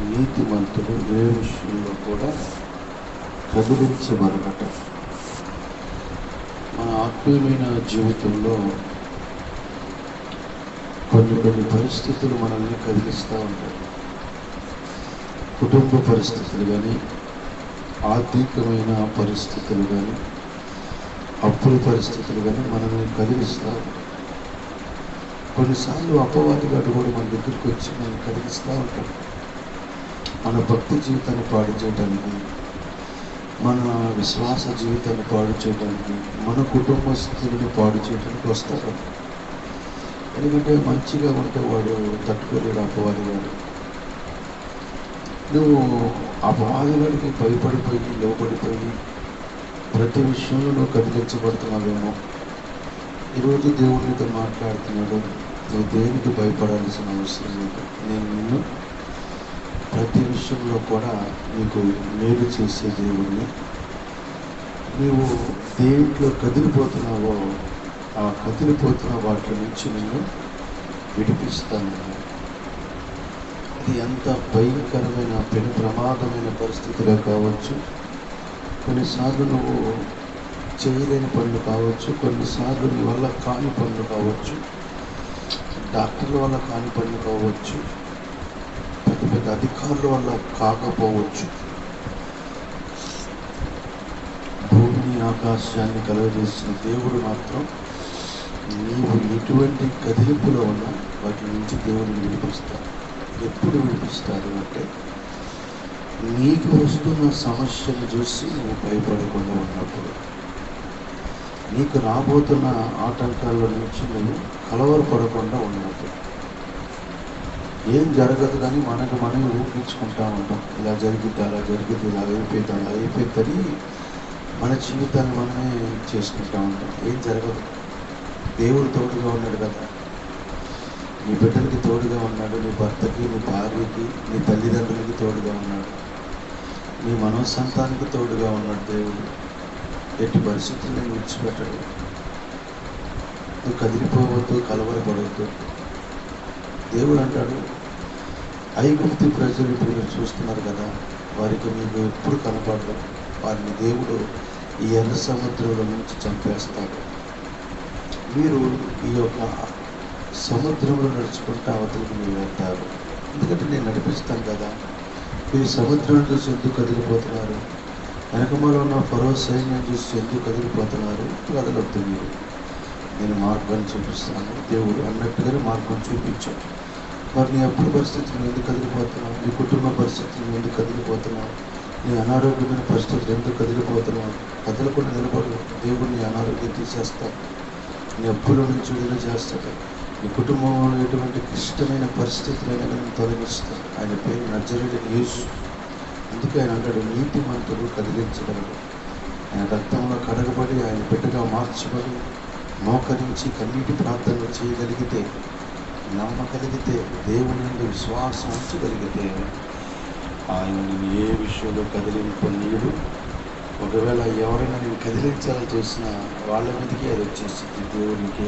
నీతిమంతుడు ఏ విషయంలో కూడా కదిలించబడట. మన ఆత్మీయమైన జీవితంలో కొన్ని పరిస్థితులు మనల్ని కదిలిస్తూ ఉంటాయి. కుటుంబ పరిస్థితులు కానీ, ఆర్థికమైన పరిస్థితులు కానీ, అప్పుల పరిస్థితులు కానీ మనల్ని కదిలిస్తూ ఉంటాయి. కొన్నిసార్లు అపవాదిగాడు కూడా మన దగ్గరికి వచ్చి మనం కదిలిస్తూ ఉంటాడు. మన భక్తి జీవితాన్ని పాడు చేయడానికి, మన విశ్వాస జీవితాన్ని పాడు చేయడానికి, మన కుటుంబస్తులను పాడు చేయడానికి వస్తాడు. ఎందుకంటే మంచిగా ఉంటే వాడు తట్టుకోలేడు అపవాదిగాడు. నువ్వు అపవాదిగాడికి భయపడిపోయి లోబడిపోయి ప్రతి విషయంలో నువ్వు కదిలించబడుతున్నావేమో. ఈరోజు దేవుడితో మాట్లాడుతున్నాడు, నువ్వు దేనికి భయపడాల్సిన అవసరం లేదు. నేను నిన్ను ప్రతి విషయంలో కూడా నీకు మేలు చేసే దేవుడిని. నీవు దేంట్లో కదిలిపోతున్నావో ఆ కదిలిపోతున్న వాటి నుంచి నిన్ను విడిపిస్తాను. అది ఎంత భయంకరమైన పెను ప్రమాదమైన పరిస్థితిలో కావచ్చు, కొన్నిసార్లు నువ్వు చేయలేని పనులు కావచ్చు, కొన్నిసార్లు నీ వల్ల కాని పనులు కావచ్చు, డాక్టర్ల వల్ల కాని పనులు కావచ్చు, పెద్ద పెద్ద అధికారుల వల్ల కాకపోవచ్చు. భూమిని ఆకాశాన్ని కలుగజేసిన దేవుడు మాత్రం నీవు ఎటువంటి కదిలింపులో ఉన్నా వాటి నుంచి దేవుడిని విడిపిస్తాడు. ఎప్పుడు విడిపిస్తాడు అంటే, నీకు వస్తున్న సమస్యను చూసి నువ్వు భయపడకుండా ఉన్నప్పుడు, నీకు రాబోతున్న ఆటంకాల నుంచి నువ్వు కలవరపడకుండా ఉన్నప్పుడు. ఏం జరగదు కానీ మనమే ఊహించుకుంటా ఉంటాం. ఇలా జరిగిద్ది, అలా జరిగిద్ది, ఇలా అయిపోయింది, అలా అయిపోయిందని మన జీవితాన్ని మనమే చేసుకుంటా ఉంటాం. ఏం జరగదు. దేవుడు తోడుగా ఉన్నాడు కదా, నీ బిడ్డలకి తోడుగా ఉన్నాడు, నీ భర్తకి, నీ భార్యకి, నీ తల్లిదండ్రులకి తోడుగా ఉన్నాడు, నీ మనోసంతానికి తోడుగా ఉన్నాడు దేవుడు. ఎట్టి పరిస్థితుల్లో విడిచిపెట్టాడు. నువ్వు కదిలిపోవద్దు, కలవరపడవద్దు. దేవుడు అంటాడు, ఐగుప్తు ప్రజలు ఇప్పుడు మీరు చూస్తున్నారు కదా, వారికి మీకు ఎప్పుడు కనపడరు. వారిని దేవుడు ఈ ఎర్ర సముద్రంలో నుంచి చంపేస్తాడు. మీరు ఈ యొక్క సముద్రంలో నడుచుకుంటూ అవతలికి మీరు వెళ్తారు. ఎందుకంటే నేను నడిపిస్తాను కదా. మీరు సముద్రం చూసి ఎందుకు కదిలిపోతున్నారు? వెనకమాలో ఉన్న ఫరో సైన్యం చూసి ఎందుకు కదిలిపోతున్నారు? కదలొద్దు, మీరు నేను మార్గాన్ని చూపిస్తాను. దేవుడు అన్నట్టుగానే మార్గం చూపించాడు. మరి నీ అప్పుడు పరిస్థితులు ఎందుకు కదిలిపోతున్నావు? నీ కుటుంబ పరిస్థితులు ఎందుకు కదిలిపోతున్నావు? నీ అనారోగ్యమైన పరిస్థితులు ఎందుకు కదిలిపోతున్నావు? కదలకుండా నిలబడు. దేవుడు నీ అనారోగ్యం తీసేస్తాడు, నీ అప్పుల నుంచి విడుదల చేస్తాడు. నీ కుటుంబంలో ఎటువంటి క్లిష్టమైన పరిస్థితులైనా నేను తొలగిస్తాను. ఆయన పేరు నజరేయుడైన యేసు. అందుకే ఆయన అంటాడు, నీతిమంతుడు కదిలించగలడు. ఆయన రక్తంలో కడగబడి ఆయన బిడ్డగా మార్చబడి మోకరించి కన్నీటి ప్రార్థనలు చేయగలిగితే, నమ్మగలిగితే, దేవుని నుండి విశ్వాసం ఉంచగలిగితే ఆయన నేను ఏ విషయంలో కదిలింపనీయుడు. ఒకవేళ ఎవరైనా నేను కదిలించాలని చూసినా వాళ్ళ మీదకి అది వచ్చేసింది దేవునికి.